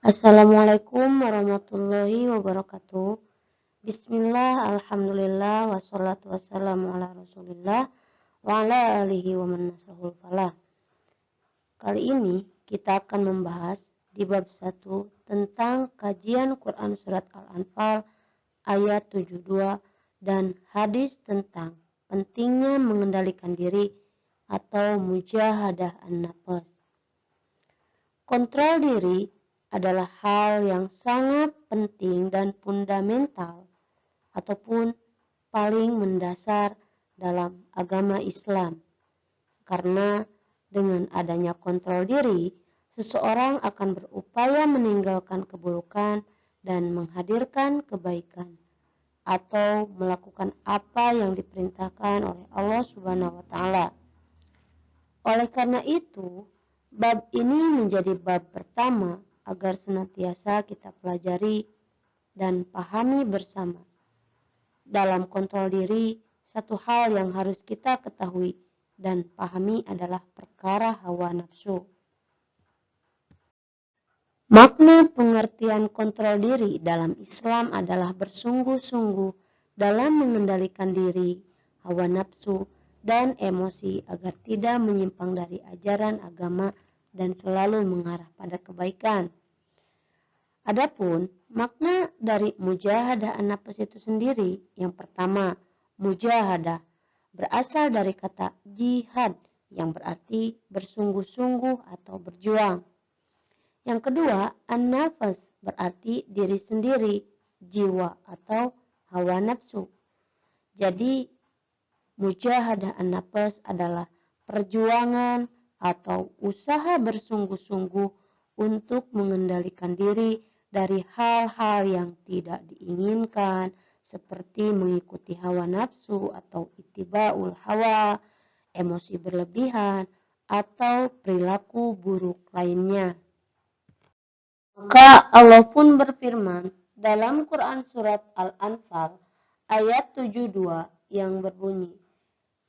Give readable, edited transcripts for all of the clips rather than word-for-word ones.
Assalamualaikum warahmatullahi wabarakatuh. Bismillah, alhamdulillah, wassalatu wassalamu ala rasulillah, wa ala alihi wa man nasahul falah. Kali ini kita akan membahas di bab 1 tentang kajian Quran Surat Al-Anfal ayat 72 dan hadis tentang pentingnya mengendalikan diri atau mujahadah an-nafs. Kontrol diri adalah hal yang sangat penting dan fundamental ataupun paling mendasar dalam agama Islam. Karena dengan adanya kontrol diri, seseorang akan berupaya meninggalkan keburukan dan menghadirkan kebaikan atau melakukan apa yang diperintahkan oleh Allah Subhanahu wa taala. Oleh karena itu, bab ini menjadi bab pertama agar senantiasa kita pelajari dan pahami bersama. Dalam kontrol diri, satu hal yang harus kita ketahui dan pahami adalah perkara hawa nafsu. Makna pengertian kontrol diri dalam Islam adalah bersungguh-sungguh dalam mengendalikan diri, hawa nafsu, dan emosi agar tidak menyimpang dari ajaran agama dan selalu mengarah pada kebaikan. Adapun makna dari mujahadah an-nafs itu sendiri, yang pertama, mujahadah berasal dari kata jihad yang berarti bersungguh-sungguh atau berjuang. Yang kedua, an-nafs berarti diri sendiri, jiwa atau hawa nafsu. Jadi, mujahadah an-nafs adalah perjuangan atau usaha bersungguh-sungguh untuk mengendalikan diri dari hal-hal yang tidak diinginkan seperti mengikuti hawa nafsu atau ittiba'ul hawa, emosi berlebihan, atau perilaku buruk lainnya. Maka Allah pun berfirman dalam Quran Surat Al-Anfal ayat 72 yang berbunyi,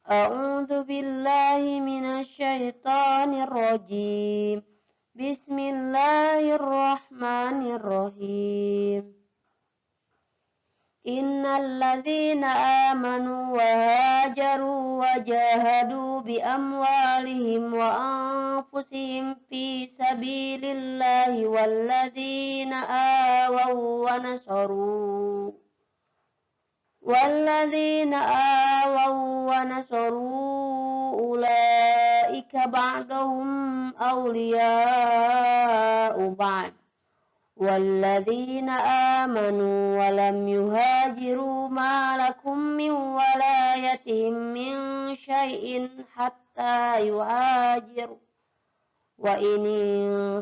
A'udzu billahi minasyaitonir rajim. Bismillahirrahmanirrahim. Innal ladzina amanu wa hajaru wa jahadu bi amwalihim wa anfusihim fi sabilillahi wal ladzina awaw wa nasaru والذين آووا ونصروا أولئك بعضهم أولياء بعض والذين آمنوا ولم يهاجروا ما لكم من ولايتهم من شيء حتى يهاجروا وإن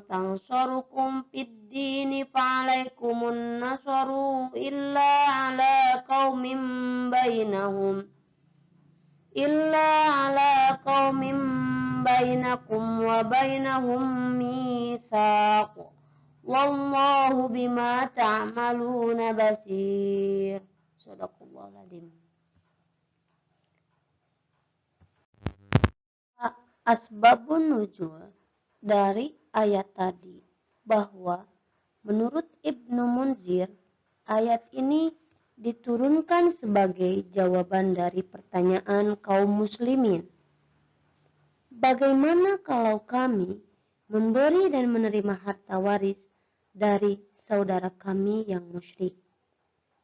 تنصركم في الدين فعليكم النصر إلا على قوم بينكم وبينهم ميثاق والله بما تعملون بصير. Shadaqallahul adzim. Asbabun nuzul dari ayat tadi bahwa menurut Ibnu Munzir, ayat ini diturunkan sebagai jawaban dari pertanyaan kaum muslimin. Bagaimana kalau kami memberi dan menerima harta waris dari saudara kami yang musyrik?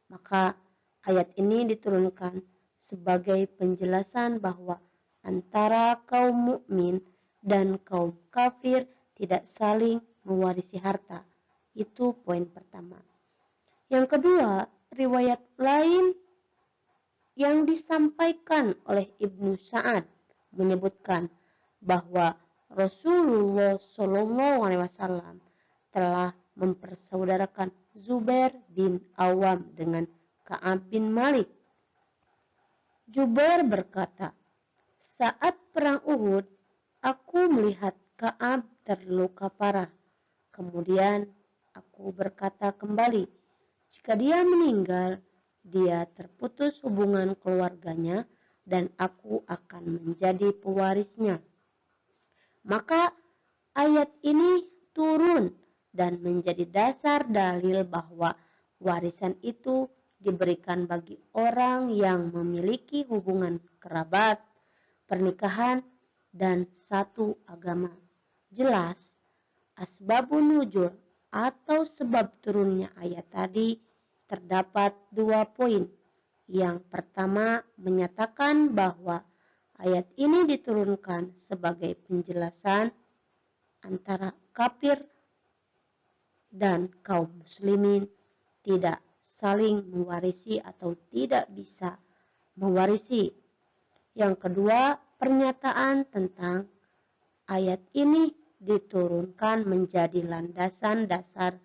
Maka ayat ini diturunkan sebagai penjelasan bahwa antara kaum mukmin dan kaum kafir tidak saling mewarisi harta. Itu poin pertama. Yang kedua, riwayat lain yang disampaikan oleh Ibnu Sa'ad menyebutkan bahwa Rasulullah SAW telah mempersaudarakan Zubair bin Awam dengan Ka'ab bin Malik. Zubair berkata, saat perang Uhud, aku melihat Ka'ab terluka parah. Kemudian aku berkata kembali, jika dia meninggal, dia terputus hubungan keluarganya dan aku akan menjadi pewarisnya. Maka ayat ini turun dan menjadi dasar dalil bahwa warisan itu diberikan bagi orang yang memiliki hubungan kerabat, pernikahan, dan satu agama. Jelas, asbabun nuzul atau sebab turunnya ayat tadi terdapat 2 poin. Yang pertama menyatakan bahwa ayat ini diturunkan sebagai penjelasan antara kafir dan kaum muslimin tidak saling mewarisi atau tidak bisa mewarisi. Yang kedua, pernyataan tentang ayat ini diturunkan menjadi landasan dasar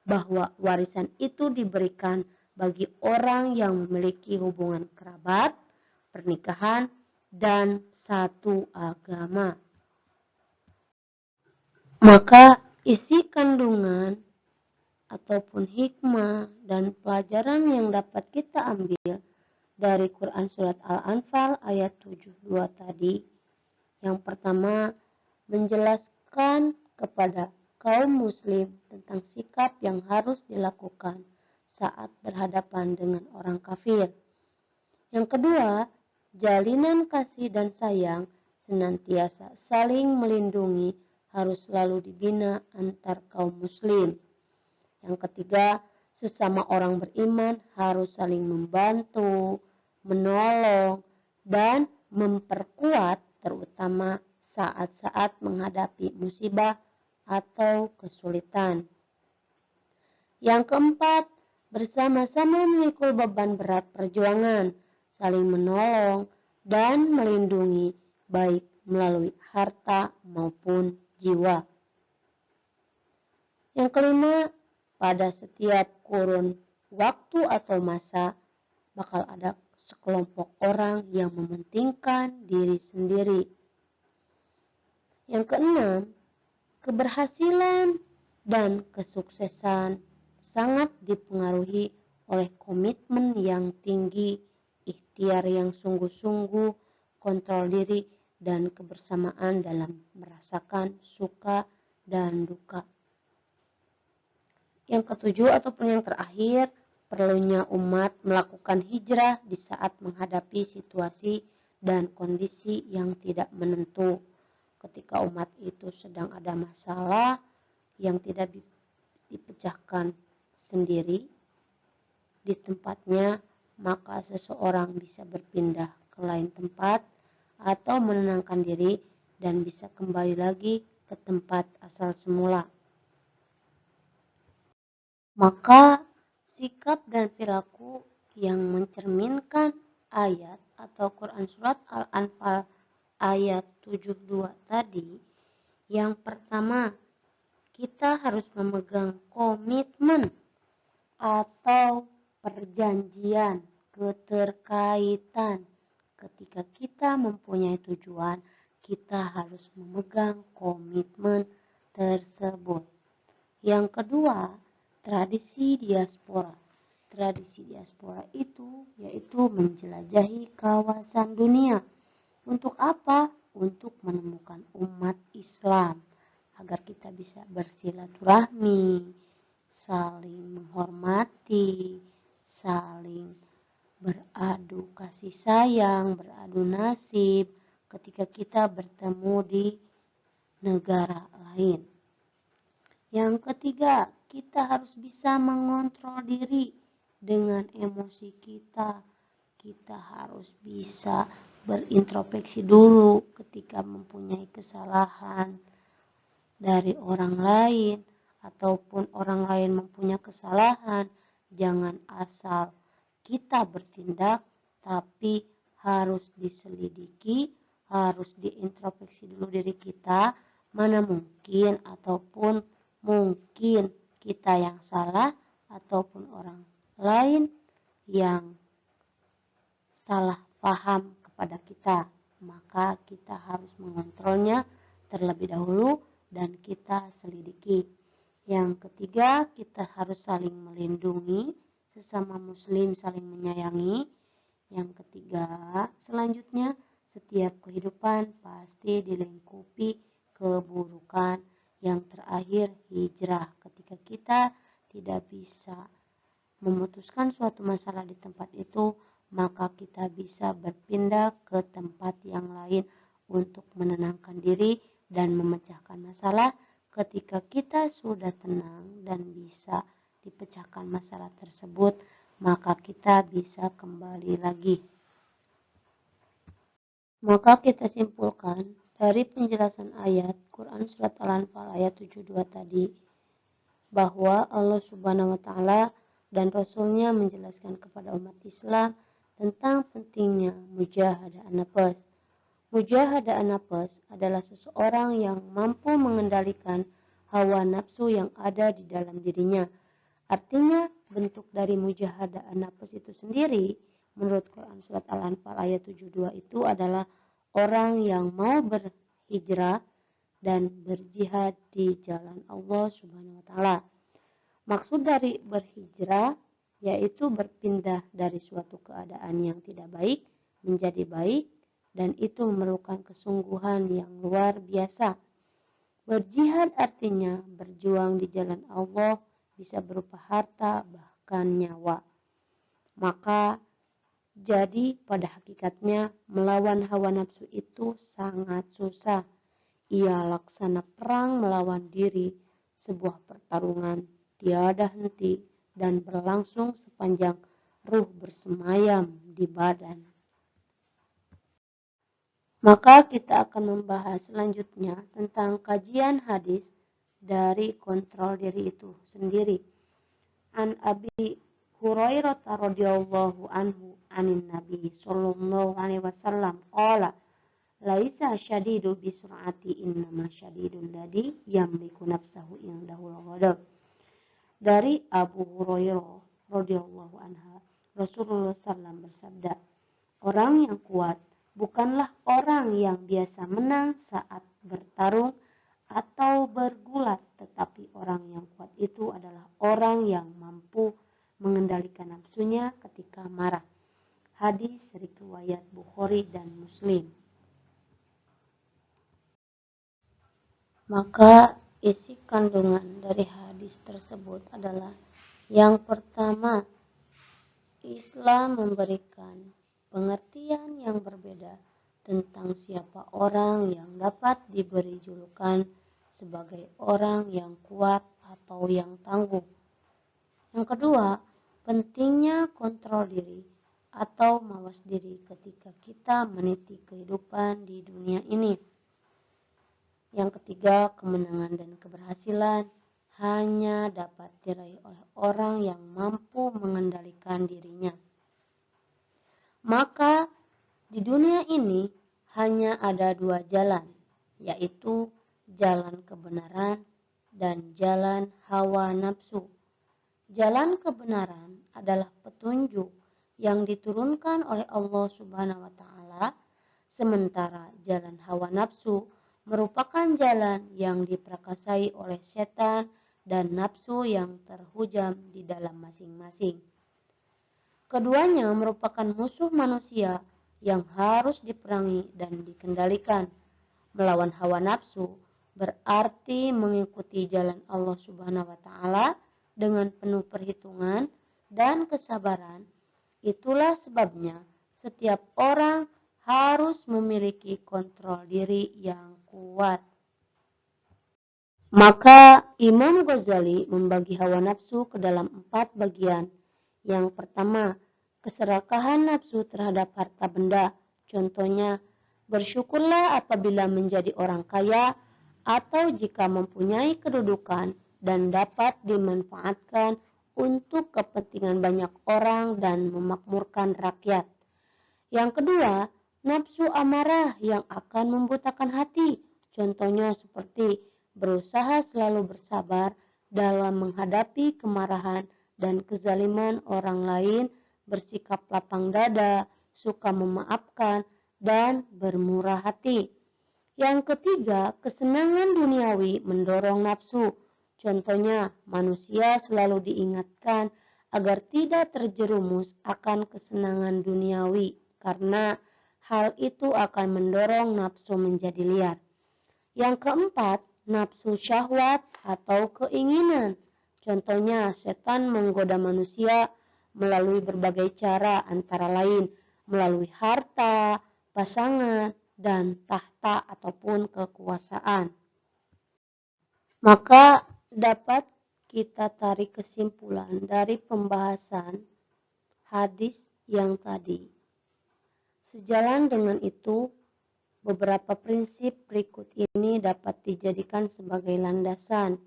bahwa warisan itu diberikan bagi orang yang memiliki hubungan kerabat, pernikahan, dan satu agama. Maka isi kandungan ataupun hikmah dan pelajaran yang dapat kita ambil dari Quran Surat Al-Anfal ayat 72 tadi. Yang pertama, menjelaskan kepada kaum muslim tentang sikap yang harus dilakukan saat berhadapan dengan orang kafir. Yang kedua, jalinan kasih dan sayang senantiasa saling melindungi harus selalu dibina antar kaum muslim. Yang ketiga, sesama orang beriman harus saling membantu, menolong, dan memperkuat terutama saat-saat menghadapi musibah atau kesulitan. Yang keempat, bersama-sama memikul beban berat perjuangan, saling menolong dan melindungi baik melalui harta maupun jiwa. Yang kelima, pada setiap kurun waktu atau masa bakal ada sekelompok orang yang mementingkan diri sendiri. Yang keenam, keberhasilan dan kesuksesan sangat dipengaruhi oleh komitmen yang tinggi, ikhtiar yang sungguh-sungguh, kontrol diri, dan kebersamaan dalam merasakan suka dan duka. Yang ketujuh ataupun yang terakhir, perlunya umat melakukan hijrah di saat menghadapi situasi dan kondisi yang tidak menentu. Ketika umat itu sedang ada masalah yang tidak dipecahkan sendiri di tempatnya, maka seseorang bisa berpindah ke lain tempat atau menenangkan diri dan bisa kembali lagi ke tempat asal semula. Maka sikap dan perilaku yang mencerminkan ayat atau Quran Surat Al-Anfal ayat 72 tadi, yang pertama, kita harus memegang komitmen atau perjanjian, keterkaitan. Ketika kita mempunyai tujuan, kita harus memegang komitmen tersebut. Yang kedua, tradisi diaspora. Tradisi diaspora itu yaitu menjelajahi kawasan dunia. Untuk apa? Untuk menemukan umat Islam agar kita bisa bersilaturahmi, saling menghormati, saling beradu kasih sayang, beradu nasib ketika kita bertemu di negara lain. Yang ketiga, kita harus bisa mengontrol diri dengan emosi kita. Kita harus bisa berintrospeksi dulu ketika mempunyai kesalahan dari orang lain ataupun orang lain mempunyai kesalahan. Jangan asal kita bertindak, tapi harus diselidiki, harus diintrospeksi dulu diri kita, mana mungkin ataupun mungkin kita yang salah ataupun orang lain yang salah paham kepada kita. Maka kita harus mengontrolnya terlebih dahulu dan kita selidiki. Yang ketiga, kita harus saling melindungi, sesama muslim saling menyayangi. Yang ketiga, selanjutnya, setiap kehidupan pasti dilingkupi keburukan. yang terakhir hijrah. Ketika kita tidak bisa memutuskan suatu masalah di tempat itu, maka kita bisa berpindah ke tempat yang lain untuk menenangkan diri dan memecahkan masalah. Ketika kita sudah tenang dan bisa dipecahkan masalah tersebut, maka kita bisa kembali lagi. Maka kita simpulkan dari penjelasan ayat Quran Surat Al-Anfal ayat 72 tadi, bahwa Allah Subhanahu wa Ta'ala dan Rasul-Nya menjelaskan kepada umat Islam tentang pentingnya mujahadah an-nafs. Mujahadah an-nafs adalah seseorang yang mampu mengendalikan hawa nafsu yang ada di dalam dirinya. Artinya, bentuk dari mujahadah an-nafs itu sendiri, menurut Quran Surat Al-Anfal ayat 72 itu adalah orang yang mau berhijrah dan berjihad di jalan Allah Subhanahu wa Ta'ala. Maksud dari berhijrah yaitu berpindah dari suatu keadaan yang tidak baik menjadi baik, dan itu memerlukan kesungguhan yang luar biasa. Berjihad artinya berjuang di jalan Allah, bisa berupa harta bahkan nyawa. Maka jadi pada hakikatnya melawan hawa nafsu itu sangat susah. Ia laksana perang melawan diri, sebuah pertarungan tiada henti dan berlangsung sepanjang ruh bersemayam di badan. Maka kita akan membahas selanjutnya tentang kajian hadis dari kontrol diri itu sendiri. An Abi Hurairah radhiyallahu anhu anin Nabi sallallahu alaihi wasallam qala laisa syadidu bisur'ati innama syadidul ladzi yamliku nafsahu indahul ghadab. Dari Abu Hurairah radhiyallahu anha, Rasulullah SAW bersabda, orang yang kuat bukanlah orang yang biasa menang saat bertarung atau bergulat, tetapi orang yang kuat itu adalah orang yang mampu mengendalikan nafsunya ketika marah. Hadis riwayat Bukhari dan Muslim. Maka isi kandungan dari hadis tersebut adalah yang pertama, Islam memberikan pengertian yang berbeda tentang siapa orang yang dapat diberi julukan sebagai orang yang kuat atau yang tangguh. Yang kedua, pentingnya kontrol diri atau mawas diri ketika kita meniti kehidupan di dunia ini. Yang ketiga, kemenangan dan keberhasilan hanya dapat diraih oleh orang yang mampu mengendalikan dirinya. Maka di dunia ini hanya ada dua jalan, yaitu jalan kebenaran dan jalan hawa nafsu. Jalan kebenaran adalah petunjuk yang diturunkan oleh Allah Subhanahu wa Ta'ala, sementara jalan hawa nafsu merupakan jalan yang diperakasai oleh setan dan nafsu yang terhujam di dalam masing-masing. Keduanya merupakan musuh manusia yang harus diperangi dan dikendalikan. Melawan hawa nafsu berarti mengikuti jalan Allah Subhanahu wa Ta'ala dengan penuh perhitungan dan kesabaran. Itulah sebabnya setiap orang harus memiliki kontrol diri yang kuat. Maka Imam Ghazali membagi hawa nafsu ke dalam 4 bagian. Yang pertama, keserakahan nafsu terhadap harta benda. Contohnya, bersyukurlah apabila menjadi orang kaya atau jika mempunyai kedudukan dan dapat dimanfaatkan untuk kepentingan banyak orang dan memakmurkan rakyat. Yang kedua, nafsu amarah yang akan membutakan hati. Contohnya seperti berusaha selalu bersabar dalam menghadapi kemarahan dan kezaliman orang lain, bersikap lapang dada, suka memaafkan, dan bermurah hati. Yang ketiga, kesenangan duniawi mendorong nafsu. Contohnya, manusia selalu diingatkan agar tidak terjerumus akan kesenangan duniawi, karena hal itu akan mendorong nafsu menjadi liar. Yang keempat, nafsu syahwat atau keinginan. Contohnya, setan menggoda manusia melalui berbagai cara, antara lain melalui harta, pasangan, dan tahta ataupun kekuasaan. Maka dapat kita tarik kesimpulan dari pembahasan hadis yang tadi. Sejalan dengan itu, beberapa prinsip berikut ini dapat dijadikan sebagai landasan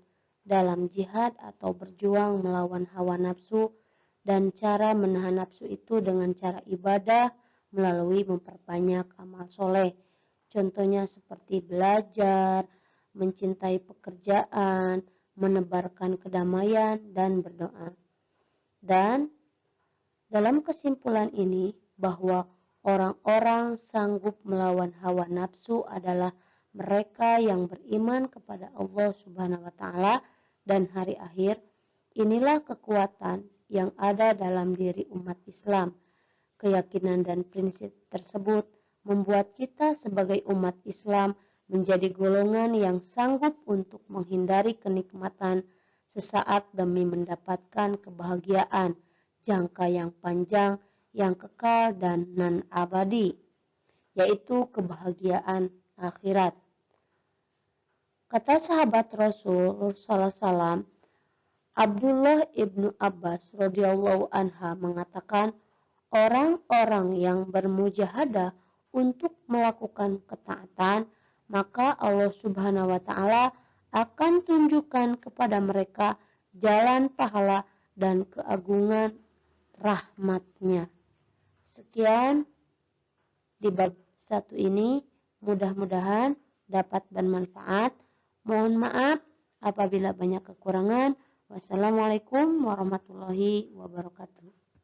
dalam jihad atau berjuang melawan hawa nafsu, dan cara menahan nafsu itu dengan cara ibadah melalui memperbanyak amal soleh. Contohnya seperti belajar, mencintai pekerjaan, menebarkan kedamaian, dan berdoa. Dan dalam kesimpulan ini bahwa orang-orang sanggup melawan hawa nafsu adalah mereka yang beriman kepada Allah Subhanahu wa taala dan hari akhir. Inilah kekuatan yang ada dalam diri umat Islam. Keyakinan dan prinsip tersebut membuat kita sebagai umat Islam menjadi golongan yang sanggup untuk menghindari kenikmatan sesaat demi mendapatkan kebahagiaan jangka yang panjang, yang kekal dan nan abadi, yaitu kebahagiaan akhirat. Kata sahabat Rasul SAW, Abdullah ibnu Abbas radhiyallahu anha mengatakan, orang-orang yang bermujahadah untuk melakukan ketaatan, maka Allah Subhanahu wa taala akan tunjukkan kepada mereka jalan pahala dan keagungan rahmat-Nya. Sekian di bab 1 ini, mudah-mudahan dapat bermanfaat. Mohon maaf apabila banyak kekurangan. Wassalamualaikum warahmatullahi wabarakatuh.